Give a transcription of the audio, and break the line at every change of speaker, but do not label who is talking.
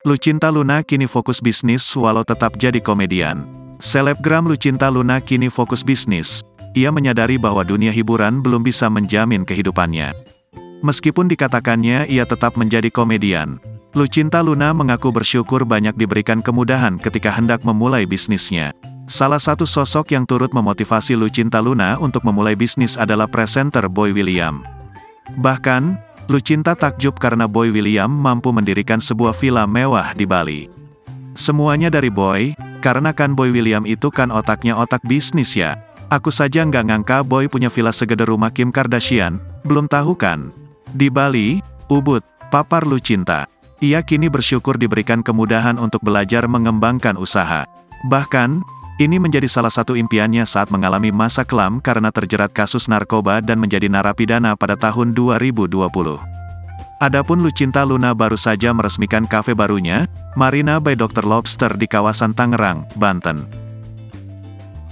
Lucinta Luna kini fokus bisnis walau tetap jadi komedian. Selebgram Lucinta Luna kini fokus bisnis. Ia menyadari bahwa dunia hiburan belum bisa menjamin kehidupannya. Meskipun dikatakannya ia tetap menjadi komedian, Lucinta Luna mengaku bersyukur banyak diberikan kemudahan ketika hendak memulai bisnisnya. Salah satu sosok yang turut memotivasi Lucinta Luna untuk memulai bisnis adalah presenter Boy William. Bahkan, Lucinta takjub karena Boy William mampu mendirikan sebuah villa mewah di Bali. Semuanya dari Boy, karena kan Boy William itu kan otaknya otak bisnis ya. Aku saja nggak ngangka Boy punya villa segede rumah Kim Kardashian, belum tahu kan? Di Bali, Ubud, papar Lucinta. Ia kini bersyukur diberikan kemudahan untuk belajar mengembangkan usaha. Bahkan, ini menjadi salah satu impiannya saat mengalami masa kelam karena terjerat kasus narkoba dan menjadi narapidana pada tahun 2020. Adapun Lucinta Luna baru saja meresmikan kafe barunya, Marina by Dr. Lobster di kawasan Tangerang, Banten.